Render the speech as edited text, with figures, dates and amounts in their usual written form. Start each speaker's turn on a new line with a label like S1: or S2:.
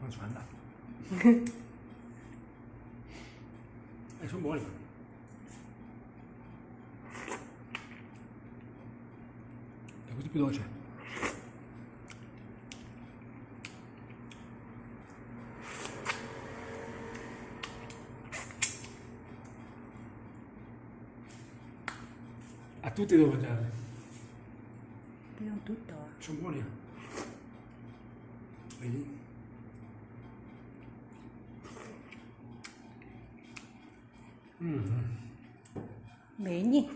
S1: non sono andato. Sono buoni. È così più dolce. A tutti devo mangiare.
S2: Prima tutto.
S1: Sono buoni. Vedi?
S2: Bene.